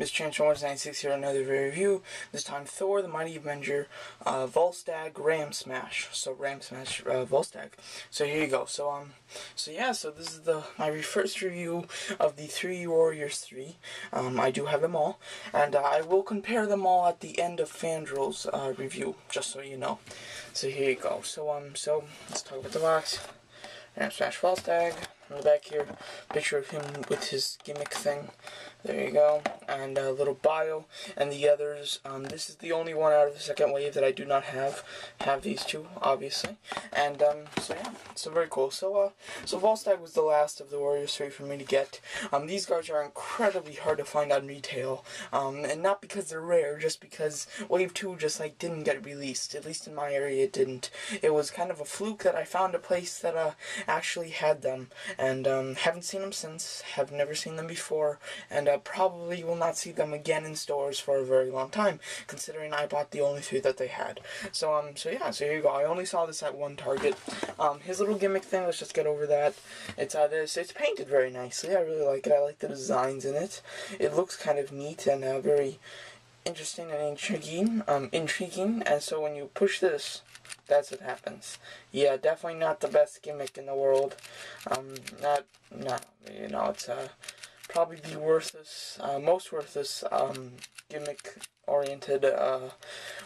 Mr. Chancellor196 here, another review. This time, Thor, the Mighty Avenger, Volstagg, Ram Smash. So Ram Smash, Volstagg. So here you go. So this is my first review of the 3 Warriors 3. I do have them all, and I will compare them all at the end of Fandrel's review, just so you know. So here you go. So let's talk about the box. Ram Smash Volstagg. On the back here, picture of him with his gimmick thing. There you go. And a little bio. And the others, this is the only one out of the second wave that I do not have. Have these two, obviously. And, so yeah, so very cool. So Volstagg was the last of the Warriors 3 for me to get. These guards are incredibly hard to find on retail. And not because they're rare, just because Wave 2 just, didn't get released. At least in my area, it didn't. It was kind of a fluke that I found a place that, actually had them. And haven't seen them since, have never seen them before, and probably will not see them again in stores for a very long time, considering I bought the only 3 that they had. So yeah, so here you go. I only saw this at one Target. His little gimmick thing, let's just get over that. It's it's painted very nicely. I really like it. I like the designs in it. It looks kind of neat and very interesting and intriguing. And so when you push this, that's what happens. Yeah, definitely not the best gimmick in the world. It's probably the most worthless gimmick-oriented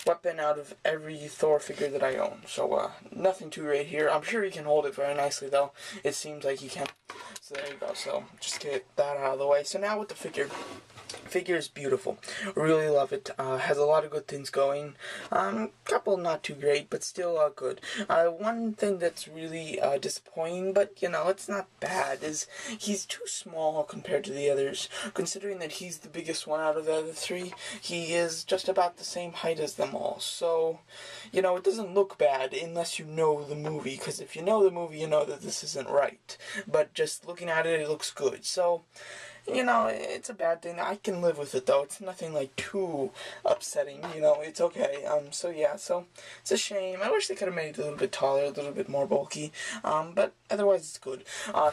weapon out of every Thor figure that I own. So nothing too great here. I'm sure he can hold it very nicely, though. It seems like he can. So there you go. So just get that out of the way. So now with the figure. Figure is beautiful. Really love it. Has a lot of good things going. Couple not too great, but still good. One thing that's really disappointing, but it's not bad, is he's too small compared to the others. Considering that he's the biggest one out of the other 3, he is just about the same height as them all. So, it doesn't look bad unless you know the movie, because if you know the movie, you know that this isn't right. But just looking at it, it looks good. So, it's a bad thing. I can live with it, though. It's nothing, too upsetting, it's okay. So yeah, so it's a shame. I wish they could have made it a little bit taller, a little bit more bulky, but otherwise it's good.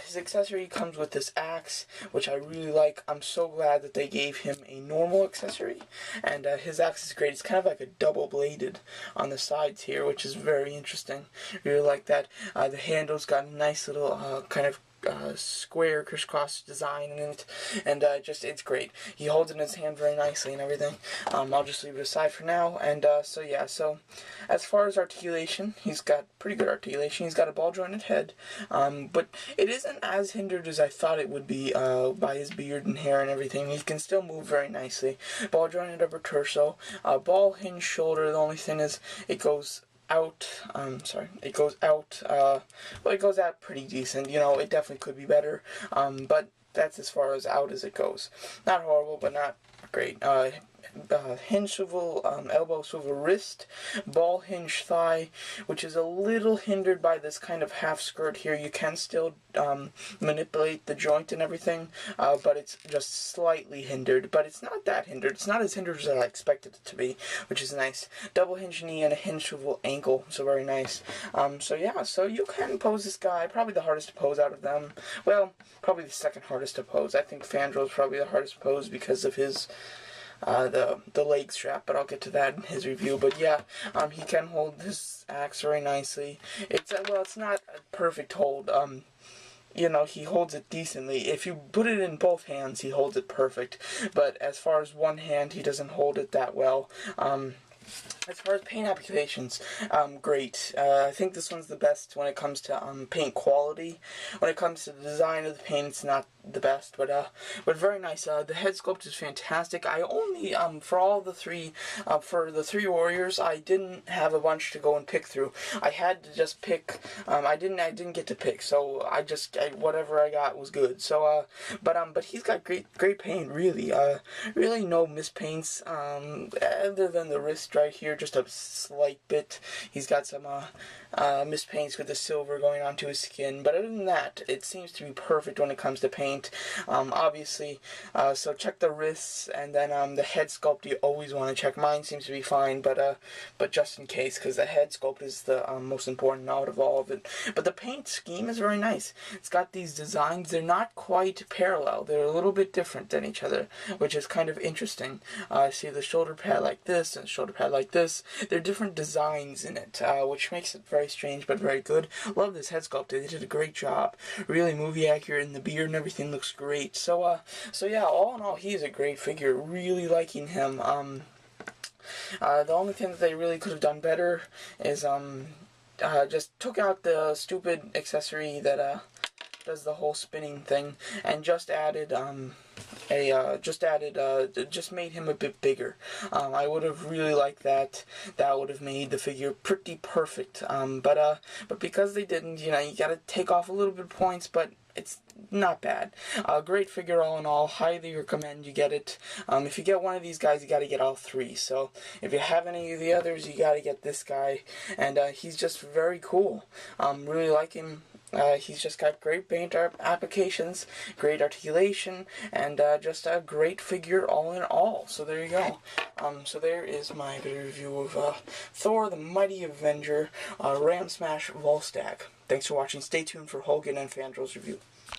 His accessory comes with this axe, which I really like. I'm so glad that they gave him a normal accessory, and his axe is great. It's kind of like a double-bladed on the sides here, which is very interesting. Really like that. The handle's got a nice little kind of square crisscross design in it, and it's great. He holds it in his hand very nicely and everything. I'll just leave it aside for now. And so yeah, so as far as articulation, he's got pretty good articulation. He's got a ball jointed head, but it isn't as hindered as I thought it would be by his beard and hair and everything. He can still move very nicely. Ball jointed upper torso, ball hinge shoulder. The only thing is it goes out, it goes out pretty decent. It definitely could be better, but that's as far as out as it goes. Not horrible, but not great. Hinge swivel, elbow swivel wrist, ball hinge thigh, which is a little hindered by this kind of half skirt here. You can still manipulate the joint and everything, but it's just slightly hindered. But it's not that hindered. It's not as hindered as I expected it to be, which is nice. Double hinge knee and a hinge swivel ankle, so very nice. So yeah, so you can pose this guy. Probably the hardest to pose out of them. Well, probably the second hardest to pose. I think Fandrel is probably the hardest to pose because of his the leg strap, but I'll get to that in his review. But yeah, he can hold his axe very nicely. It's not a perfect hold. He holds it decently. If you put it in both hands, he holds it perfect. But as far as one hand, he doesn't hold it that well. As far as paint applications, great. I think this one's the best when it comes to paint quality. When it comes to the design of the paint, it's not the best, but very nice. The head sculpt is fantastic. I only for all the 3 for the 3 Warriors, I didn't have a bunch to go and pick through. I had to just pick. I didn't get to pick, so whatever I got was good. So but he's got great paint. Really no mispaints other than the wrist missed right here, just a slight bit. He's got some mispaints with the silver going onto his skin, but other than that, it seems to be perfect when it comes to paint. Obviously, so check the wrists, and then the head sculpt you always want to check. Mine seems to be fine, but just in case, because the head sculpt is the most important out of all of it. But the paint scheme is very nice. It's got these designs. They're not quite parallel. They're a little bit different than each other, which is kind of interesting. See the shoulder pad like this and shoulder pad like this. They're different designs in it, which makes it very strange but very good. Love this head sculpt. They did a great job. Really movie accurate, and the beard and everything looks great. So yeah, all in all, he's a great figure. Really liking him. The only thing that they really could have done better is just took out the stupid accessory that does the whole spinning thing, and just added just made him a bit bigger. I would have really liked that. That would have made the figure pretty perfect. But because they didn't, you gotta take off a little bit of points, but it's not bad. Great figure all in all. Highly recommend you get it. If you get one of these guys, you gotta get all three. So if you have any of the others, you gotta get this guy. And he's just very cool. Really like him. He's just got great paint applications, great articulation, and just a great figure all in all. So there you go. So there is my review of Thor, the Mighty Avenger, Ram Smash Volstagg. Thanks for watching. Stay tuned for Hogan and Fandrel's review.